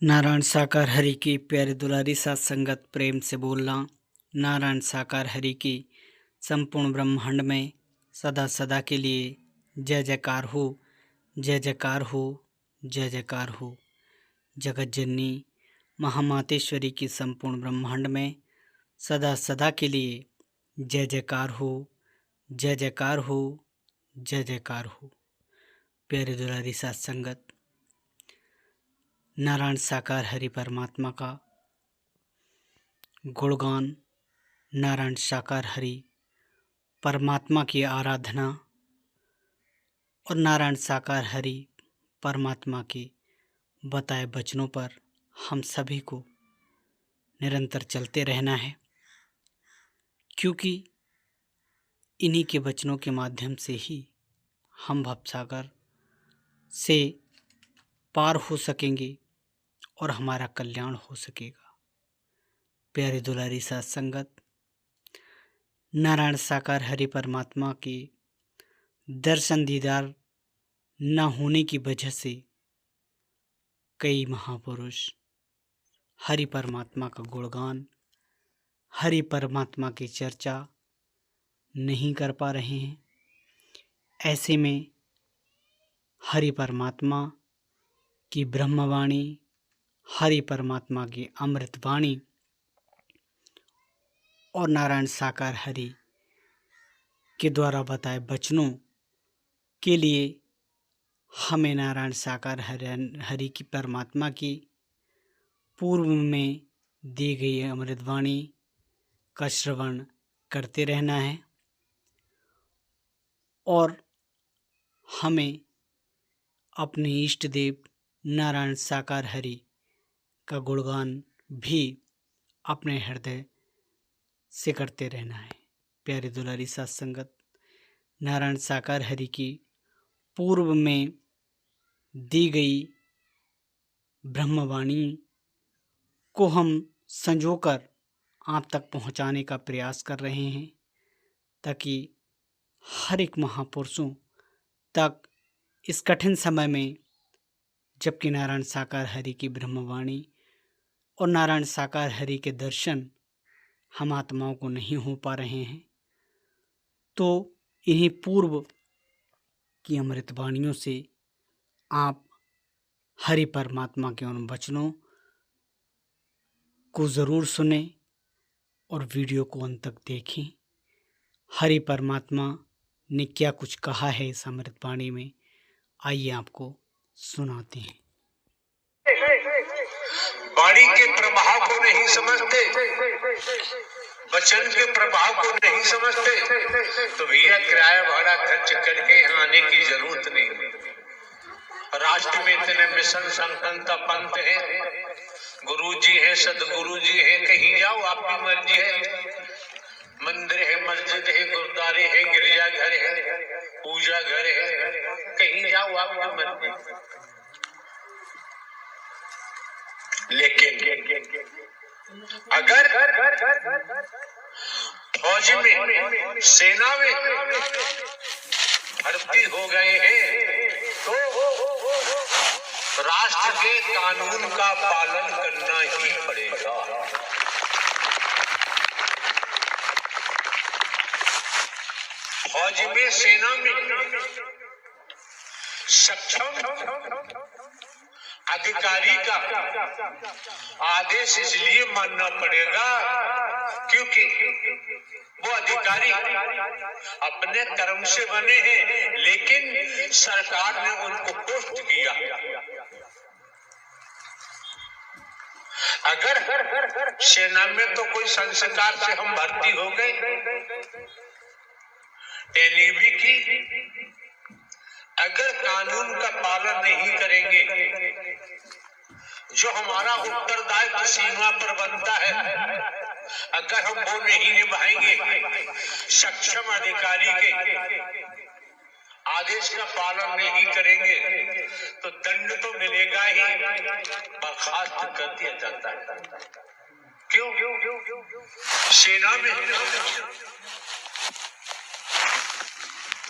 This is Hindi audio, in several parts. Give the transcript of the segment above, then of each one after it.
नारायण साकार हरि की प्यारे दुलारी साथ संगत प्रेम से बोलना। नारायण साकार हरि की संपूर्ण ब्रह्मांड में सदा सदा के लिए जय जयकार हो, जय जयकार हो, जय जयकार हो। जगत जननी महामातेश्वरी की संपूर्ण ब्रह्मांड में सदा सदा के लिए जय जयकार हो, जय जयकार हो, जय जयकार हो। प्यारे दुलारी साथ संगत, नारायण साकार हरि परमात्मा का गुणगान, नारायण साकार हरि परमात्मा की आराधना और नारायण साकार हरि परमात्मा के बताए वचनों पर हम सभी को निरंतर चलते रहना है, क्योंकि इन्हीं के वचनों के माध्यम से ही हम भवसागर से पार हो सकेंगे और हमारा कल्याण हो सकेगा। प्यारे दुलारी साथ संगत, नारायण साकार हरि परमात्मा के दर्शन दीदार न होने की वजह से कई महापुरुष हरि परमात्मा का गुणगान, हरि परमात्मा की चर्चा नहीं कर पा रहे हैं। ऐसे में हरि परमात्मा की ब्रह्मवाणी, हरि परमात्मा की अमृतवाणी और नारायण साकार हरि के द्वारा बताए वचनों के लिए हमें नारायण साकार हरि की परमात्मा की पूर्व में दी गई अमृतवाणी का श्रवण करते रहना है और हमें अपने इष्ट देव नारायण साकार हरि का गुणगान भी अपने हृदय से करते रहना है। प्यारे दुलारी साथ संगत, नारायण साकार हरि की पूर्व में दी गई ब्रह्मवाणी को हम संजोकर आप तक पहुंचाने का प्रयास कर रहे हैं, ताकि हर एक महापुरुषों तक इस कठिन समय में, जबकि नारायण साकार हरि की ब्रह्मवाणी और नारायण साकार हरि के दर्शन हम आत्माओं को नहीं हो पा रहे हैं, तो इन्हीं पूर्व की अमृतवाणियों से आप हरि परमात्मा के उन वचनों को ज़रूर सुने और वीडियो को अंत तक देखें। हरि परमात्मा ने क्या कुछ कहा है इस अमृतवाणी में, आइए आपको सुनाते हैं। वाणी के प्रभाव को नहीं समझते, वचन के प्रभाव को नहीं समझते, तो भैया किराया भाड़ा खर्च करके यहाँ आने की जरूरत नहीं। राष्ट्र में इतने मिशन संगठन पंथ है, गुरु जी है, सदगुरु जी है, कहीं जाओ आपकी मर्जी है। मंदिर है, मस्जिद है, गुरुद्वारे है, गिरजाघर है, पूजा घर है, कहीं जाओ आपकी मर्जी। लेकिन अगर फौज में, सेना में भर्ती हो गए हैं तो राष्ट्र के कानून का पालन करना ही पड़ेगा। फौज में, सेना में सक्षम अधिकारी का आदेश इसलिए मानना पड़ेगा क्योंकि वो अधिकारी अपने कर्म से बने हैं, लेकिन सरकार ने उनको पोस्ट किया। अगर सेना में तो कोई संस्कार से हम भर्ती हो गए, ट्रेनिंग भी की, अगर कानून का पालन नहीं करेंगे, जो हमारा उत्तरदायित्व सीमा पर बनता है, अगर हम वो नहीं निभाएंगे, सक्षम अधिकारी के आदेश का पालन नहीं करेंगे, तो दंड तो मिलेगा ही, बर्खास्त कर दिया जाता है। क्यों? सेना में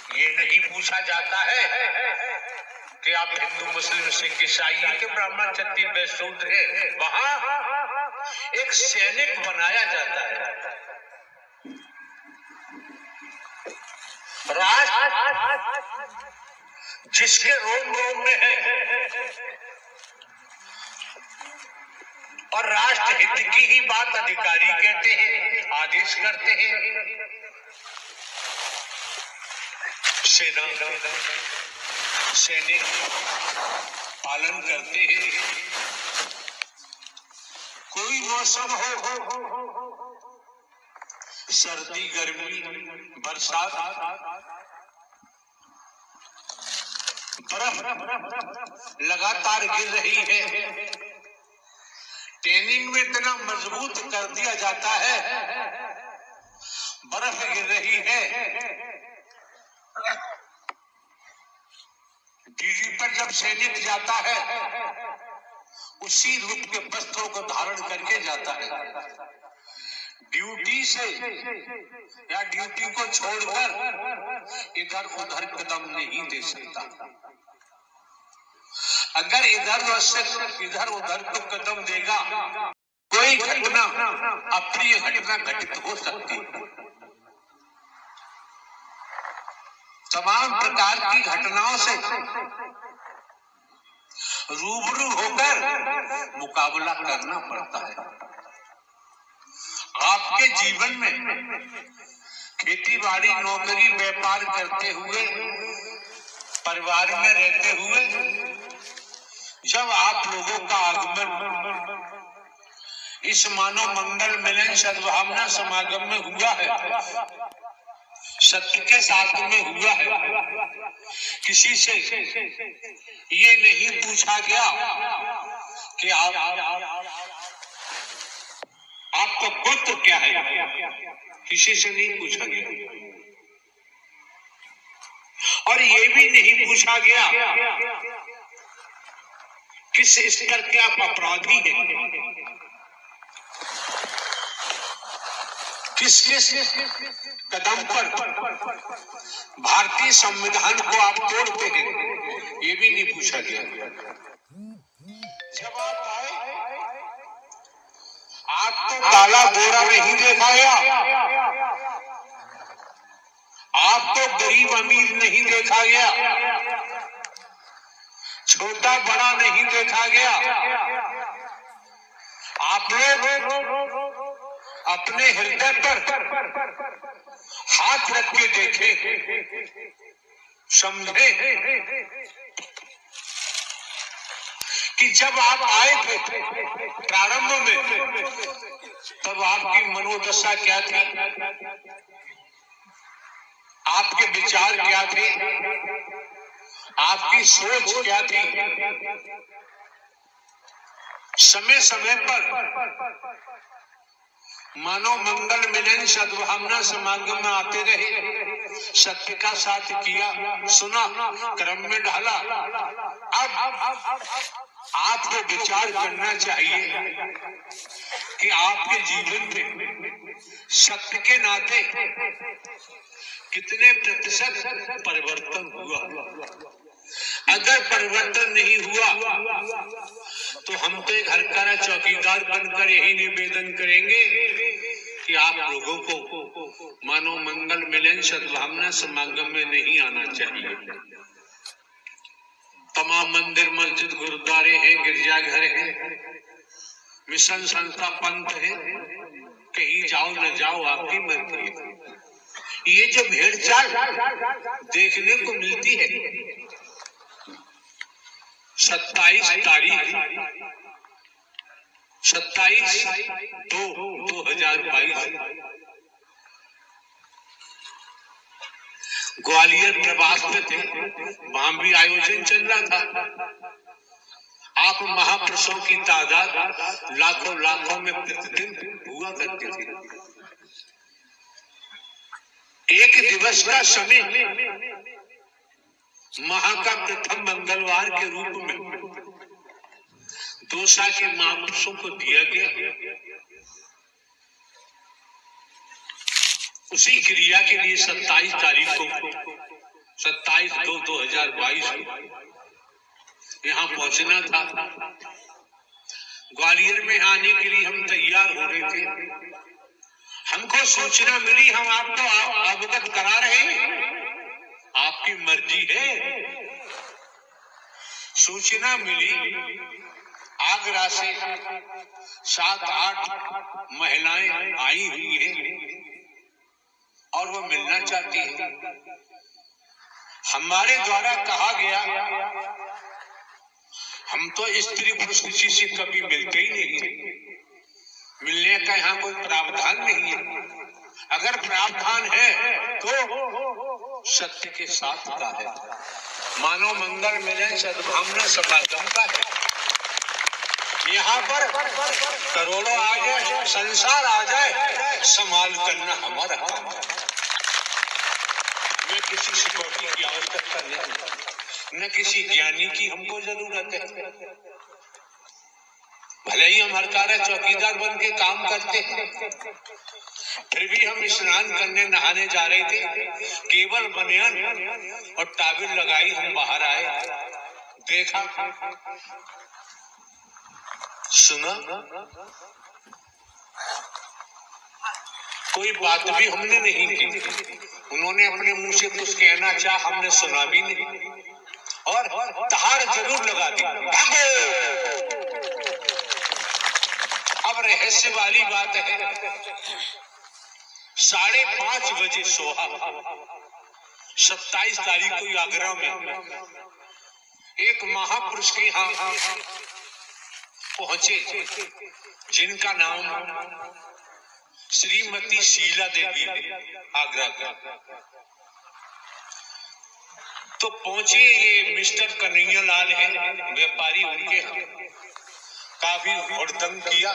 ये नहीं पूछा जाता है कि आप हिंदू मुस्लिम सिख ईसाई के ब्राह्मण क्षत्रिय वैश्य शूद्र है, वहां एक सैनिक बनाया जाता है। राष्ट्र जिसके रोम रोम में है और राष्ट्र हित की ही बात अधिकारी कहते हैं, आदेश करते हैं। सेना सैनिक पालन करते हैं। कोई मौसम हो, सर्दी गर्मी बरसात, बर्फ लगातार गिर रही है। ट्रेनिंग में इतना मजबूत कर दिया जाता है, बर्फ गिर रही है। ड्यूटी पर जब सैनिक जाता है उसी रूप के वस्त्रों को धारण करके जाता है। ड्यूटी से या ड्यूटी को छोड़कर इधर उधर कदम नहीं दे सकता। अगर इधर उधर को कदम देगा, कोई घटना अप्रिय घटना घटित हो सकती है। तमाम प्रकार की घटनाओं से रूबरू होकर मुकाबला करना पड़ता है। आपके जीवन में खेती बाड़ी नौकरी व्यापार करते हुए, परिवार में रहते हुए जब आप लोगों का आगमन इस मानव मंगल मिलन सद्भावना समागम में हुआ है, सत्य के साथ में हुआ है, किसी से ये नहीं पूछा गया कि आपका गोत्र क्या है, किसी से नहीं पूछा गया। और ये भी नहीं पूछा गया किस स्तर के आप अपराधी हैं, किस कदम पर भारतीय संविधान को आप तोड़ते हैं, ये भी नहीं पूछा गया। जब आप आए आपको काला गोरा नहीं देखा गया, आपको गरीब अमीर नहीं देखा गया, छोटा बड़ा नहीं देखा गया। आप लोग अपने हृदय पर हाथ रख के देखे, समझे कि जब आप आए थे प्रारंभ में, तब आपकी मनोदशा क्या थी, आपके विचार क्या थे, आपकी सोच क्या थी। समय समय पर मानव मंगल मिलन सद्भावना समागम में आते रहे, सत्य का साथ किया, सुना, क्रम में ढाला। अब आपको विचार करना चाहिए कि आपके जीवन में सत्य के नाते कितने प्रतिशत परिवर्तन हुआ। अगर परिवर्तन नहीं हुआ तो हम तो घर का चौकीदार बनकर यही निवेदन करेंगे कि आप लोगों को मानव मंगल मिलन सद्भावना समागम में नहीं आना चाहिए। तमाम मंदिर मस्जिद गुरुद्वारे हैं, गिरजाघर हैं, मिशन संस्था पंथ है, कहीं जाओ न जाओ आपकी मर्जी। ये जो भेड़ चाल देखने को मिलती है 27 तारीख 27/2/2022 ग्वालियर प्रवास में थे, वहां भी आयोजन चल रहा था। आप महापुरुषों की तादाद लाखों लाखों में प्रतिदिन हुआ करती थी। एक दिवस का समय माह का प्रथम मंगलवार के रूप में दौसा के महापुरुषों को दिया गया। उसी क्रिया के लिए 27 तारीख को 27/2/2022 यहाँ पहुंचना था। ग्वालियर में आने के लिए हम तैयार हो रहे थे। हमको सूचना मिली, हम आपको अवगत करा रहे हैं, आपकी मर्जी है। सूचना मिली आगरा से 7-8 महिलाएं आई हुई हैं और वो मिलना चाहती हैं। हमारे द्वारा कहा गया, हम तो स्त्री पुरुष किसी से कभी मिलते ही नहीं, मिलने का यहाँ कोई प्रावधान नहीं है। अगर प्रावधान है तो सत्य के साथ का है, मानव मंगल मिलन सद्भावना समागम का है। यहाँ पर करोड़ों आ जाए, संसार आ जाए, संभाल करना हमारा काम है। हमें किसी सिक्योरिटी की आवश्यकता नहीं, न किसी ज्ञानी की हमको जरूरत है। भले ही हम हरकारा चौकीदार बन के काम करते हैं, फिर भी हम स्नान करने नहाने जा रहे थे, केवल बनियान और टाविल लगाई हम बाहर आए, देखा, सुना, कोई बात भी हमने नहीं की। उन्होंने अपने मुंह से कुछ कहना चाहा, हमने सुना भी नहीं और तहार जरूर लगा दी। अब रहस्य वाली बात है, 5:30 बजे सोहा 27 तारीख को आगरा में एक महापुरुष के यहाँ पहुंचे, जिनका नाम श्रीमती शीला देवी है, आगरा का। तो पहुंचे, ये मिस्टर कन्हैया लाल है, व्यापारी, उनके यहाँ काफी हुड़दंग किया।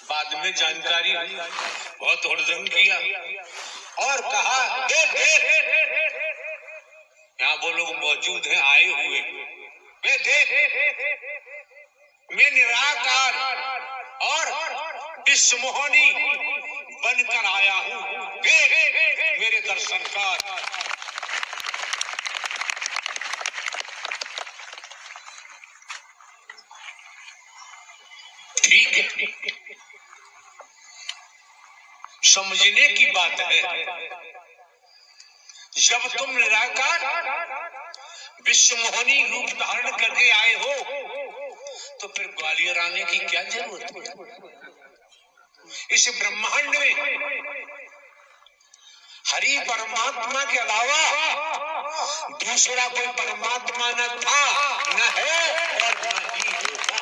बाद में जानकारी हुई बहुत हुड़दंग किया और कहा, यहाँ वो लोग मौजूद हैं, आए हुए, मैं निराकार और विश्वमोहनी बनकर आया हूँ, मेरे दर्शन कर। ठीक है, समझने की बात है, जब तुम निराकार विश्वमोहनी रूप धारण करके आए हो तो फिर ग्वालियर आने की क्या जरूरत है? इस ब्रह्मांड में हरि परमात्मा के अलावा दूसरा कोई परमात्मा न था, न है और न ही होगा।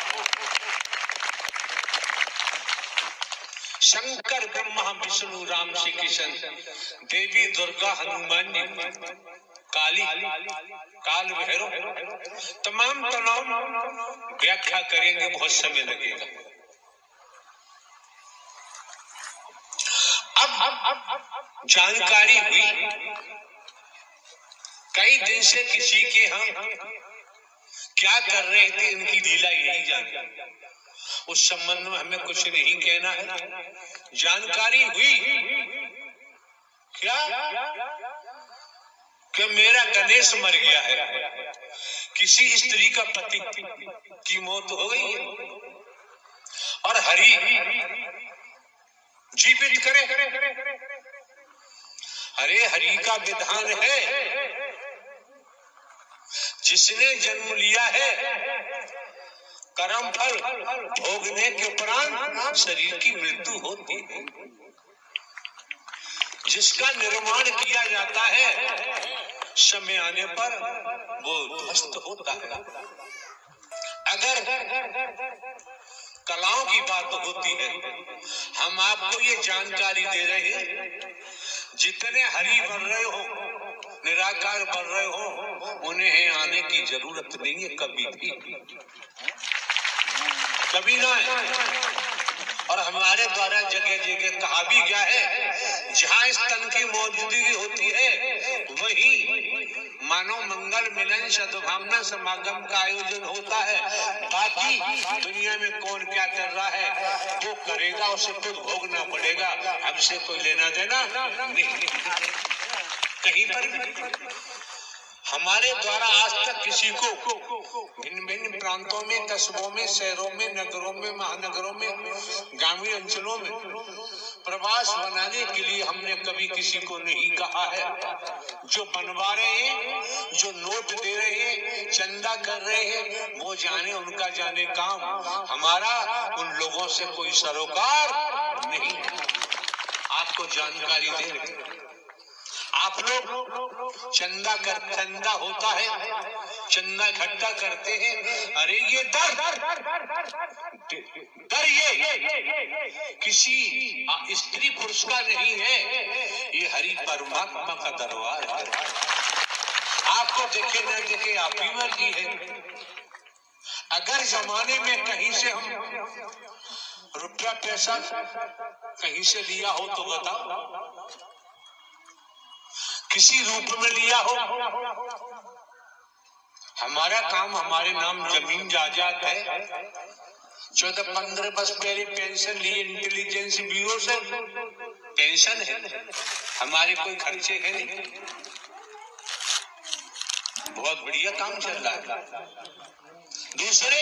शंकर, ब्रह्मा, विष्णु, राम, श्री कृष्ण, देवी दुर्गा, हनुमान जी, काली, काल भैरव, तमाम व्याख्या करेंगे, बहुत समय लगेगा। अब जानकारी हुई, कई दिन से किसी के हम क्या कर रहे थे, इनकी लीला यही जान, उस संबंध में हमें कुछ नहीं कहना है। जानकारी हुई क्या कि मेरा गणेश मर गया है, किसी स्त्री का पति की मौत हो गई है और हरि जीवित करे। अरे हरि का विधान है, जिसने जन्म लिया है कर्म फल भोगने के उपरांत शरीर की मृत्यु होती है, जिसका निर्माण किया जाता है समय आने पर वो ध्वस्त होता है। अगर कलाओं की बात होती है, हम आपको ये जानकारी दे रहे हैं, जितने हरि बन रहे हो, निराकार बन रहे हो, उन्हें आने की जरूरत नहीं है, कभी भी, कभी ना है। और हमारे द्वारा जगह जगह कहा भी गया है, जहाँ इस तन की मौजूदगी होती है वही मानव मंगल मिलन सद्भावना समागम का आयोजन होता है। बाकी दुनिया में कौन क्या कर रहा है वो करेगा, उसे खुद भोगना पड़ेगा, हमसे कोई लेना देना नहीं। कहीं पर हमारे द्वारा आज तक किसी को भिन्न भिन्न प्रांतों में, कस्बों में, शहरों में, नगरों में, महानगरों में, ग्रामीण अंचलों में प्रवास बनाने के लिए हमने कभी किसी को नहीं कहा है। जो बनवा रहे हैं, जो नोट दे रहे हैं, चंदा कर रहे हैं, वो जाने, उनका जाने काम। हमारा उन लोगों से कोई सरोकार नहीं। आपको जानकारी दे रहे हैं, आप लोग चंदा होता है, चंदा इकट्ठा करते हैं। अरे ये दर ये किसी स्त्री पुरुष का नहीं है, ये हरि परमात्मा का दरबार है। आपको देखे न देखे आप ही मर्जी है। अगर जमाने में कहीं से हम रुपया पैसा कहीं से लिया हो तो बताओ, किसी रूप में लिया हो। हमारा काम, हमारे नाम जमीन जायदाद है। 14-15 वर्ष पहले पेंशन लिए इंटेलिजेंस ब्यूरो से, पेंशन है, हमारे कोई खर्चे है नहीं। बहुत बढ़िया काम चल रहा है। दूसरे,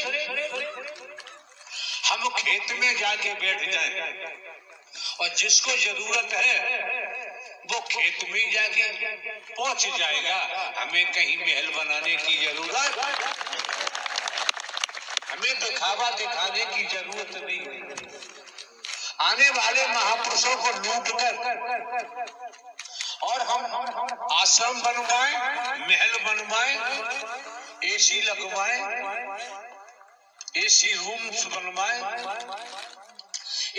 हम खेत में जाके बैठ जाएं और जिसको जरूरत है वो खेत में जाके पहुंच जाएगा। हमें कहीं महल बनाने की जरूरत, हमें दिखावा दिखाने की जरूरत नहीं। आने वाले महापुरुषों को लूट कर और हम आश्रम बनवाएं, महल बनवाएं, एसी लगवाएं, एसी रूम्स बनवाएं,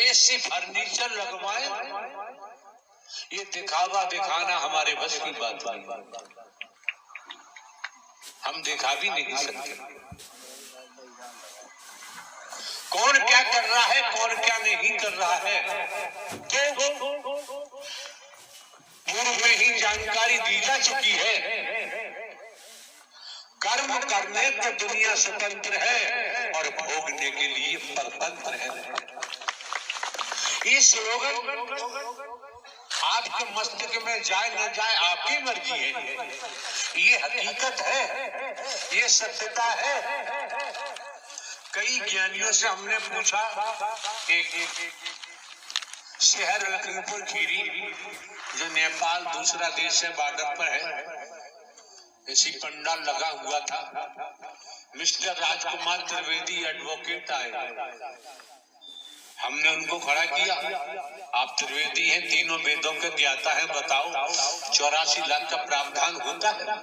एसी फर्नीचर लगवाएं, ये दिखावा दिखाना हमारे बस की बात नहीं। हम दिखा भी नहीं सकते। कौन क्या कर रहा है, कौन क्या नहीं कर रहा है, तो पूर्व में ही जानकारी दी जा चुकी है। कर्म करने पर दुनिया स्वतंत्र है और भोगने के लिए परतंत्र है। ये स्लोगन आपके मस्तिष्क में जाए न जाए आपकी मर्जी है। ये हकीकत है, ये सत्यता है। कई ज्ञानियों से हमने पूछा, एक शहर लखनपुर खीरी जो नेपाल दूसरा देश है, बॉर्डर पर है, ऐसी पंडाल लगा हुआ था। मिस्टर राजकुमार त्रिवेदी एडवोकेट आए, हमने उनको खड़ा किया। आप त्रिवेदी हैं, तीनों वेदों के ज्ञाता हैं, बताओ 84 लाख का प्रावधान होता है?